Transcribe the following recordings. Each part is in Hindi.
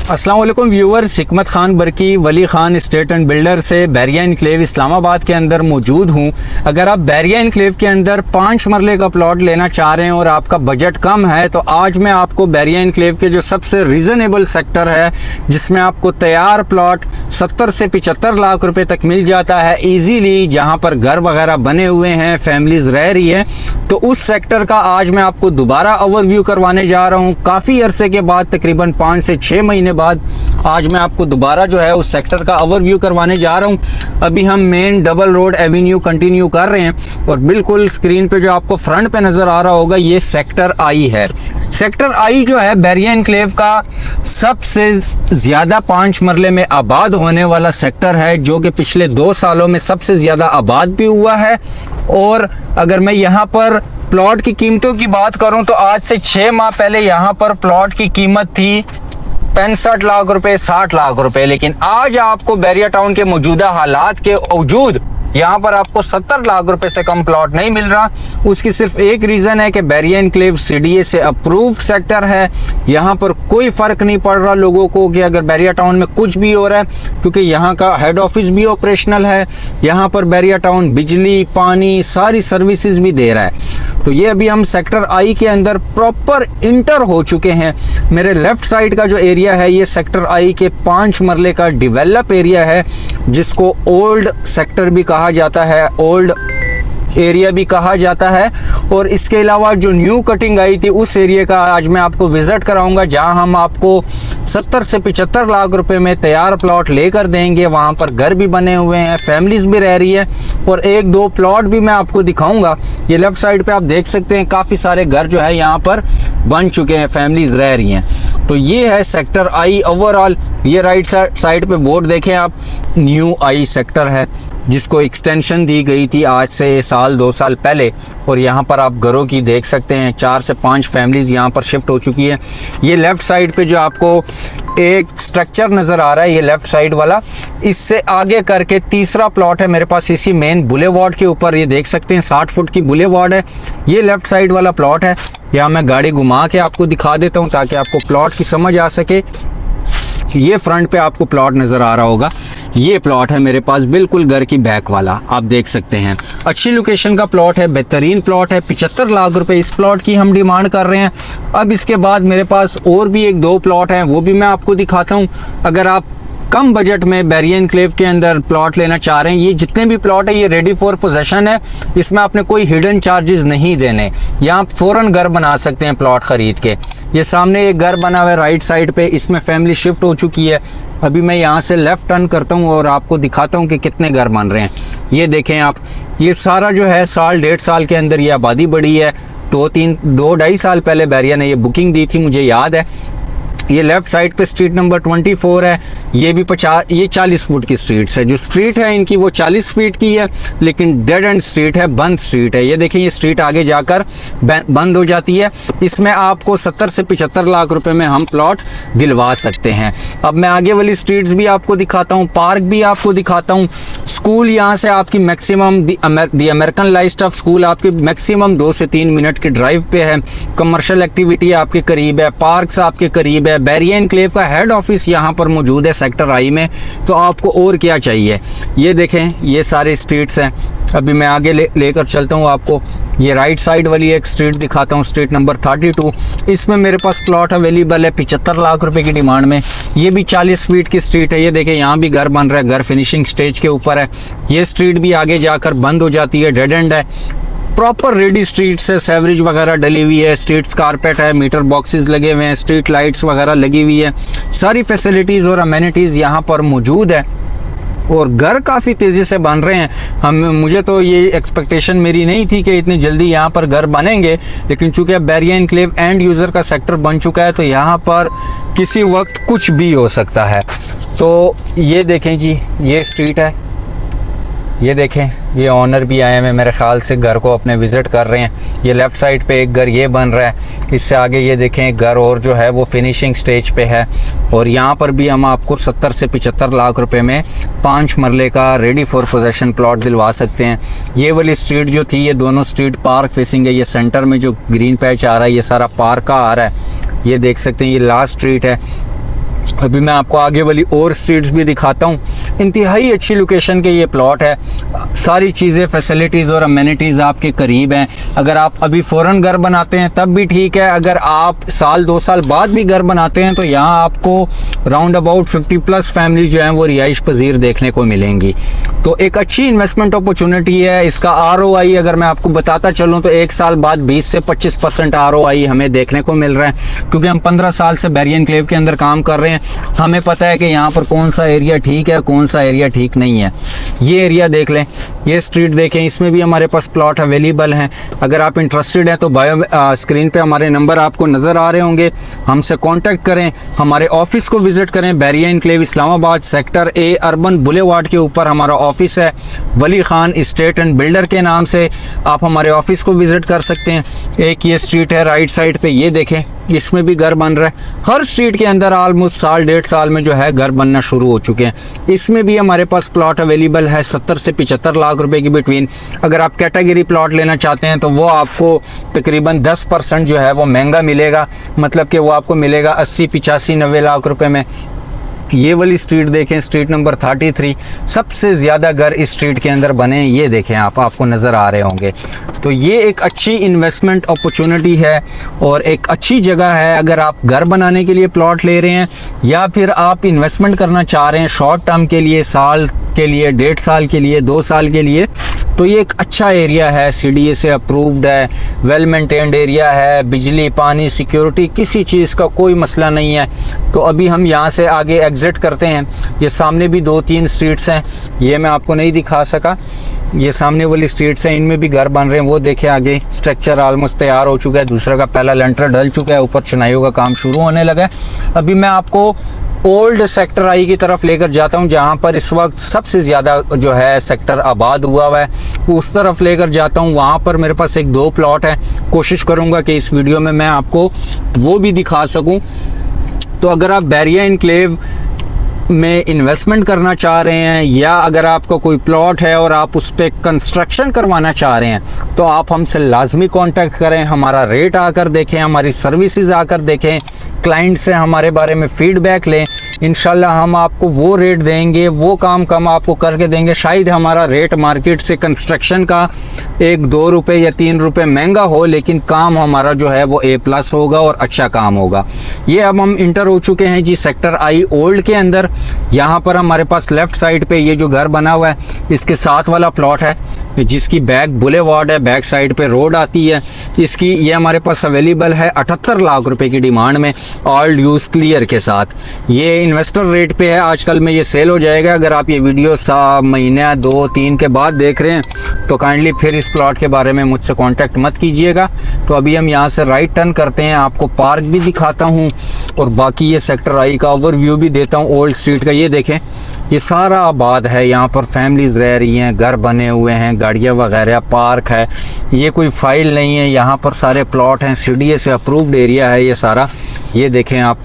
अस्सलाम वालेकुम व्यूअर्स, हिकमत खान बरकी वली खान स्टेट एंड बिल्डर से बैरिया इनक्लेव इस्लामाबाद के अंदर मौजूद हूँ। अगर आप बैरिया इनक्लेव के अंदर 5 मरले का प्लॉट लेना चाह रहे हैं और आपका बजट कम है तो आज मैं आपको बैरिया इनक्लेव के जो सबसे रीज़नेबल सेक्टर है जिसमें आपको तैयार प्लॉट 70 से 75 लाख रुपए तक मिल जाता है ईजीली, जहाँ पर घर वगैरह बने हुए हैं, फैमिलीज़ रह रही है, तो उस सेक्टर का आज मैं आपको दोबारा ओवरव्यू करवाने जा रहा हूँ। काफ़ी अरसे के बाद, तकरीबन 5 से 6 महीने बाद आज मैं आपको दोबारा जो है उस सेक्टर का ओवरव्यू करवाने जा रहा हूं। अभी हम main double road Avenue continue कर रहे हैं और बिल्कुल स्क्रीन पे जो आपको फ्रंट पे नज़र आ रहा होगा ये सेक्टर आई है। सेक्टर आई जो है बैरिया इनक्लेव का सबसे ज़्यादा 5 मरले में आबाद होने वाला सेक्टर है, जो कि पिछले 2 सालों में सबसे ज़्यादा आबाद भी हुआ है। और अगर मैं यहाँ पर प्लॉट की कीमतों की बात करूँ तो आज से 6 माह पहले यहाँ पर प्लॉट की कीमत थी 65 लाख रुपए, 60 लाख रुपए, लेकिन आज आपको बैरिया टाउन के मौजूदा हालात के बावजूद यहाँ पर आपको 70 लाख रुपए से कम प्लॉट नहीं मिल रहा। उसकी सिर्फ एक रीज़न है कि बैरिया इनक्लेव सीडीए से अप्रूव्ड सेक्टर है। यहाँ पर कोई फ़र्क नहीं पड़ रहा लोगों को कि अगर बैरिया टाउन में कुछ भी हो रहा है, क्योंकि यहाँ का हेड ऑफिस भी ऑपरेशनल है। यहाँ पर बैरिया टाउन बिजली, पानी, सारी सर्विसेज भी दे रहा है। तो ये अभी हम सेक्टर आई के अंदर प्रॉपर इंटर हो चुके हैं। मेरे लेफ़्ट साइड का जो एरिया है ये सेक्टर आई के 5 मरले का डिवेलप एरिया है, जिसको ओल्ड सेक्टर भी कहा जाता है, ओल्ड एरिया भी कहा जाता है। और इसके अलावा जो न्यू कटिंग आई थी उस एरिया का आज मैं आपको विज़िट कराऊंगा, जहां हम आपको 70 से 75 लाख रुपए में तैयार प्लॉट लेकर देंगे। वहां पर घर भी बने हुए हैं, फैमिलीज भी रह रही है, और 1-2 प्लॉट भी मैं आपको दिखाऊंगा। ये लेफ्ट साइड पे आप देख सकते हैं काफ़ी सारे घर जो है यहाँ पर बन चुके हैं, फैमिलीज रह रही हैं। तो ये है सेक्टर आई ओवरऑल। ये राइट साइड पे बोर्ड देखें आप, न्यू आई सेक्टर है, जिसको एक्सटेंशन दी गई थी आज से 1-2 साल पहले। और यहाँ पर आप घरों की देख सकते हैं 4 से 5 फैमिलीज़ यहाँ पर शिफ्ट हो चुकी है। ये लेफ़्ट साइड पे जो आपको एक स्ट्रक्चर नज़र आ रहा है, ये लेफ़्ट साइड वाला, इससे आगे करके तीसरा प्लॉट है मेरे पास इसी मेन बुलेवार्ड के ऊपर। ये देख सकते हैं 60 फुट की बुलेवार्ड है। ये लेफ़्ट साइड वाला प्लॉट है। यहाँ मैं गाड़ी घुमा के आपको दिखा देता हूँ ताकि आपको प्लॉट की समझ आ सके। ये फ्रंट पे आपको प्लॉट नज़र आ रहा होगा, ये प्लॉट है मेरे पास बिल्कुल घर की बैक वाला, आप देख सकते हैं। अच्छी लोकेशन का प्लॉट है, बेहतरीन प्लॉट है। 75 लाख रुपए इस प्लॉट की हम डिमांड कर रहे हैं। अब इसके बाद मेरे पास और भी 1-2 प्लॉट हैं, वो भी मैं आपको दिखाता हूँ। अगर आप कम बजट में बैरिया इनक्लेव के अंदर प्लॉट लेना चाह रहे हैं, ये जितने भी प्लॉट है ये रेडी फॉर पोजेशन है। इसमें आपने कोई हिडन चार्जेस नहीं देने, यहाँ आप फ़ौरन घर बना सकते हैं प्लॉट ख़रीद के। ये सामने एक घर बना हुआ है राइट साइड पे, इसमें फैमिली शिफ्ट हो चुकी है। अभी मैं यहाँ से लेफ़्ट टर्न करता हूँ और आपको दिखाता हूँ कि कितने घर बन रहे हैं। ये देखें आप, ये सारा जो है 1-1.5 साल के अंदर ये आबादी बढ़ी है। 2-2.5 साल पहले बैरिया ने ये बुकिंग दी थी, मुझे याद है। ये लेफ़्ट साइड पे स्ट्रीट नंबर 24 है। ये भी 40 फुट की स्ट्रीट है। जो स्ट्रीट है इनकी वो 40 फीट की है, लेकिन डेड एंड स्ट्रीट है, बंद स्ट्रीट है। ये देखें, ये स्ट्रीट आगे जाकर बंद हो जाती है। इसमें आपको 70 से 75 लाख रुपए में हम प्लॉट दिलवा सकते हैं। अब मैं आगे वाली स्ट्रीट्स भी आपको दिखाता हूँ, पार्क भी आपको दिखाता हूँ। स्कूल यहाँ से आपकी मैक्सिमम दी अमेरिकन लाइफ स्टाफ स्कूल आपकी मैक्सिमम 2 से 3 मिनट की ड्राइव पे है। कमर्शियल एक्टिविटी आपके करीब है, पार्क्स आपके करीब है। बैरिया इनक्लेव का हेड ऑफिस यहाँ पर मौजूद है सेक्टर आई में, तो आपको और क्या चाहिए। ये देखें, ये सारे स्ट्रीट्स हैं। अभी मैं आगे लेकर चलता हूँ आपको। ये राइट साइड वाली एक स्ट्रीट दिखाता हूँ, स्ट्रीट नंबर 32। इसमें मेरे पास प्लॉट अवेलेबल है 75 लाख रुपए की डिमांड में। ये भी 40 फीट की स्ट्रीट है। ये देखें, यहाँ भी घर बन रहा है, घर फिनिशिंग स्टेज के ऊपर है। ये स्ट्रीट भी आगे जाकर बंद हो जाती है, डेड एंड है। प्रॉपर रेडी स्ट्रीट्स है, सेवरेज वगैरह डली हुई है, स्ट्रीट्स कारपेट है, मीटर बॉक्सेस लगे हुए हैं, स्ट्रीट लाइट्स वगैरह लगी हुई है। सारी फैसिलिटीज़ और अमेनिटीज़ यहाँ पर मौजूद है और घर काफ़ी तेज़ी से बन रहे हैं। मुझे तो ये एक्सपेक्टेशन मेरी नहीं थी कि इतनी जल्दी यहाँ पर घर बनेंगे, लेकिन चूँकि अब बैरिया इनक्लेव एंड यूज़र का सेक्टर बन चुका है तो यहाँ पर किसी वक्त कुछ भी हो सकता है। तो ये देखें जी, ये स्ट्रीट है। ये देखें, ये ओनर भी आए हैं मेरे ख्याल से, घर को अपने विज़िट कर रहे हैं। ये लेफ़्ट साइड पे एक घर ये बन रहा है, इससे आगे ये देखें एक घर और जो है वो फिनिशिंग स्टेज पे है। और यहाँ पर भी हम आपको 70 से 75 लाख रुपए में 5 मरले का रेडी फॉर पोजेशन प्लॉट दिलवा सकते हैं। ये वाली स्ट्रीट जो थी, ये दोनों स्ट्रीट पार्क फेसिंग है। ये सेंटर में जो ग्रीन पैच आ रहा है ये सारा पार्क का आ रहा है। ये देख सकते हैं, ये लास्ट स्ट्रीट है। अभी मैं आपको आगे वाली और स्ट्रीट्स भी दिखाता हूँ। इंतहाई अच्छी लोकेशन के ये प्लॉट है, सारी चीज़ें फैसिलिटीज़ और अमेनिटीज़ आपके करीब हैं। अगर आप अभी फ़ौरन घर बनाते हैं तब भी ठीक है, अगर आप साल 2 साल बाद भी घर बनाते हैं तो यहाँ आपको राउंड अबाउट 50+ फैमिली जो हैं वो रिहाइश पजीर देखने को मिलेंगी। तो एक अच्छी इन्वेस्टमेंट अपॉर्चुनिटी है। इसका ROI अगर मैं आपको बताता चलूँ तो 1 साल बाद 20 से 25% ROI हमें देखने को मिल रहा है, क्योंकि हम 15 साल से बैरिया एनक्लेव के अंदर काम कर रहे हैं। हमें पता है कि यहाँ पर कौन सा एरिया ठीक है, कौन सा एरिया ठीक नहीं है। ये एरिया देख लें, ये स्ट्रीट देखें, इसमें भी हमारे पास प्लॉट अवेलेबल हैं। अगर आप इंटरेस्टेड हैं तो बायो स्क्रीन पे हमारे नंबर आपको नज़र आ रहे होंगे, हमसे कांटेक्ट करें, हमारे ऑफिस को विज़िट करें। Bahria enclave Islamabad sector A urban boulevard के ऊपर हमारा ऑफिस है, Wali Khan estate and builder के नाम से आप हमारे ऑफिस को विज़िट कर सकते हैं। एक ये स्ट्रीट है राइट साइड पे, ये देखें, इसमें भी घर बन रहा है। हर स्ट्रीट के अंदर ऑलमोस्ट साल 1.5 साल में जो है घर बनना शुरू हो चुके हैं। इसमें भी हमारे पास प्लॉट अवेलेबल है 70 से 75 लाख रुपए की बिटवीन। अगर आप कैटेगरी प्लॉट लेना चाहते हैं तो वो आपको तकरीबन 10% जो है वो महंगा मिलेगा, मतलब कि वो आपको मिलेगा 80, 85, 90 लाख रुपए में। ये वाली स्ट्रीट देखें, स्ट्रीट नंबर 33, सबसे ज़्यादा घर इस स्ट्रीट के अंदर बने, ये देखें आपको नज़र आ रहे होंगे। तो ये एक अच्छी इन्वेस्टमेंट अपॉर्चुनिटी है और एक अच्छी जगह है। अगर आप घर बनाने के लिए प्लॉट ले रहे हैं या फिर आप इन्वेस्टमेंट करना चाह रहे हैं शॉर्ट टर्म के लिए, साल के लिए, 1.5 साल के लिए, 2 साल के लिए, तो ये एक अच्छा एरिया है। CDA से अप्रूव्ड है, वेल मेंटेन्ड एरिया है, बिजली, पानी, सिक्योरिटी, किसी चीज़ का कोई मसला नहीं है। तो अभी हम यहाँ से आगे एग्ज़िट करते हैं। ये सामने भी 2-3 स्ट्रीट्स हैं, ये मैं आपको नहीं दिखा सका। ये सामने वाली स्ट्रीट्स हैं, इनमें भी घर बन रहे हैं। वो देखें आगे स्ट्रक्चर ऑलमोस्ट तैयार हो चुका है, दूसरा का पहला लेंटर डल चुका है, ऊपर चुनाइयों का काम शुरू होने लगा है। अभी मैं आपको ओल्ड सेक्टर I की तरफ लेकर जाता हूं, जहां पर इस वक्त सबसे ज़्यादा जो है सेक्टर आबाद हुआ है, उस तरफ लेकर जाता हूं। वहां पर मेरे पास 1-2 प्लॉट है, कोशिश करूंगा कि इस वीडियो में मैं आपको वो भी दिखा सकूं। तो अगर आप बैरिया एनक्लेव में इन्वेस्टमेंट करना चाह रहे हैं या अगर आपका कोई प्लॉट है और आप उस पर कंस्ट्रक्शन करवाना चाह रहे हैं तो आप हमसे लाजमी कांटेक्ट करें। हमारा रेट आकर देखें, हमारी सर्विसेज आकर देखें, क्लाइंट से हमारे बारे में फ़ीडबैक लें। इंशाल्लाह हम आपको वो रेट देंगे, वो काम कम आपको करके देंगे। शायद हमारा रेट मार्केट से कंस्ट्रक्शन का 1-2 रुपये या 3 रुपये महंगा हो, लेकिन काम हमारा जो है वो A+ होगा और अच्छा काम होगा। ये अब हम इंटर हो चुके हैं जी सेक्टर I ओल्ड के अंदर। यहाँ पर हमारे पास लेफ़्ट साइड पे ये जो घर बना हुआ है, इसके साथ वाला प्लॉट है, जिसकी बैक बुलेवार्ड है, बैक साइड पे रोड आती है। इसकी ये हमारे पास अवेलेबल है 78 लाख रुपए की डिमांड में, ऑल ड्यूज क्लियर के साथ। ये इन्वेस्टर रेट पे है, आजकल में ये सेल हो जाएगा। अगर आप ये वीडियो महीना 2-3 के बाद देख रहे हैं तो काइंडली फिर इस प्लॉट के बारे में मुझसे कांटेक्ट मत कीजिएगा। तो अभी हम यहाँ से राइट टर्न करते हैं, आपको पार्क भी दिखाता हूँ और बाकी ये सेक्टर I का ओवरव्यू भी देता हूँ ओल्ड स्ट्रीट का। ये देखें, ये सारा आबाद है, यहाँ पर फैमिलीज़ रह रही हैं, घर बने हुए हैं, गाड़ियाँ वगैरह, पार्क है। ये कोई फाइल नहीं है, यहाँ पर सारे प्लॉट हैं, CDA से अप्रूव्ड एरिया है ये सारा। ये देखें आप,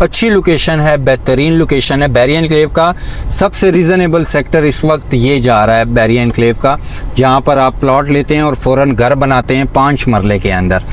अच्छी लोकेशन है, बेहतरीन लोकेशन है। बैरिया एनक्लेव का सबसे रीज़नेबल सेक्टर इस वक्त ये जा रहा है बैरिया एनक्लेव का, जहाँ पर आप प्लॉट लेते हैं और फ़ौरन घर बनाते हैं 5 मरले के अंदर।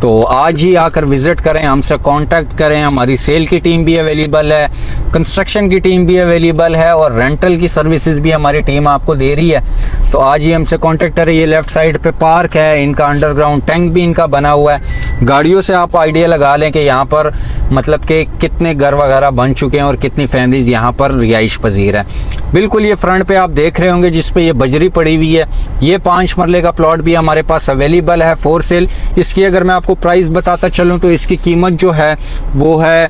तो आज ही आकर विज़िट करें, हमसे कांटेक्ट करें। हमारी सेल की टीम भी अवेलेबल है, कंस्ट्रक्शन की टीम भी अवेलेबल है और रेंटल की सर्विसेज भी हमारी टीम आपको दे रही है। तो आज ही हमसे कांटेक्ट करें। ये लेफ़्ट साइड पे पार्क है, इनका अंडरग्राउंड टैंक भी इनका बना हुआ है। गाड़ियों से आप आइडिया लगा लें कि यहाँ पर मतलब कि कितने घर वगैरह बन चुके हैं और कितनी फैमिलीज़ यहाँ पर रिहाइश पजीर है। बिल्कुल ये फ्रंट पे आप देख रहे होंगे जिस पे ये बजरी पड़ी हुई है, ये 5 मरले का प्लॉट भी हमारे पास अवेलेबल है फॉर सेल। इसकी अगर मैं आपको प्राइस बताता चलूँ तो इसकी कीमत जो है वो है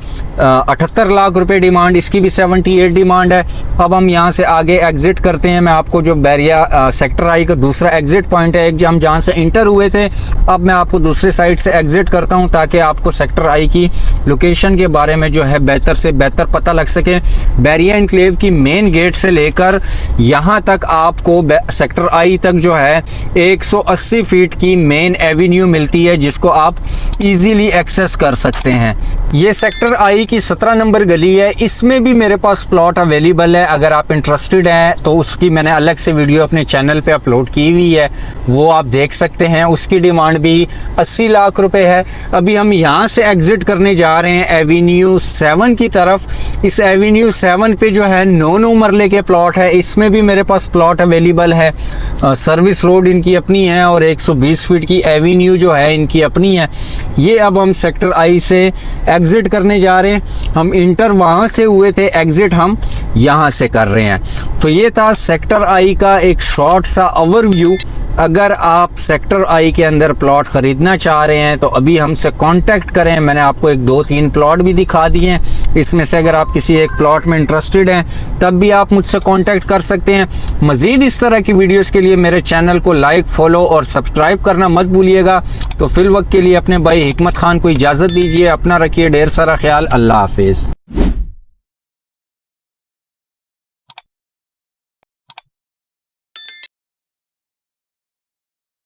78 लाख रुपए डिमांड, इसकी भी 78 डिमांड है। अब हम यहाँ से आगे एग्जिट करते हैं। मैं आपको जो बैरिया सेक्टर I का दूसरा एग्जिट पॉइंट है, हम जहाँ से इंटर हुए थे, अब मैं आपको दूसरे साइड से एग्जिट करता हूँ ताकि आपको सेक्टर I की लोकेशन के बारे में जो है बेहतर से बेहतर पता लग सके। बैरिया एनक्लेव की मेन गेट से लेकर यहाँ तक आपको सेक्टर I तक जो है 180 फीट की मेन एवेन्यू मिलती है, जिसको आप इजीली एक्सेस कर सकते हैं। ये सेक्टर I की 17 नंबर गली है, इसमें भी मेरे पास प्लॉट अवेलेबल है। अगर आप इंटरेस्टेड हैं तो उसकी मैंने अलग से वीडियो अपने चैनल पे अपलोड की हुई है, वो आप देख सकते हैं। उसकी डिमांड भी 80 लाख रुपए है। अभी हम यहाँ से एग्जिट करने जा रहे हैं एवेन्यू 7 की तरफ, इस एवेन्यू 7 पे जो है 9 मरले के प्लॉट है। इसमें भी मेरे पास प्लॉट अवेलेबल है। सर्विस रोड इनकी अपनी है और 120 फीट की एवेन्यू जो है इनकी अपनी है। ये अब हम सेक्टर आई से एग्ज़िट करने जा रहे हैं। हम इंटर वहाँ से हुए थे, एग्ज़िट हम यहाँ से कर रहे हैं। तो ये था सेक्टर आई का एक शॉर्ट सा ओवरव्यू। अगर आप सेक्टर आई के अंदर प्लॉट ख़रीदना चाह रहे हैं तो अभी हमसे कांटेक्ट करें। मैंने आपको 1-2-3 प्लॉट भी दिखा दिए हैं। इसमें से अगर आप किसी एक प्लॉट में इंटरेस्टेड हैं तब भी आप मुझसे कांटेक्ट कर सकते हैं। मज़ीद इस तरह की वीडियोस के लिए मेरे चैनल को लाइक, फॉलो और सब्सक्राइब करना मत भूलिएगा। तो फिल वक्त के लिए अपने भाई हिकमत खान को इजाज़त दीजिए। अपना रखिए ढेर सारा ख्याल। अल्लाह हाफिज़।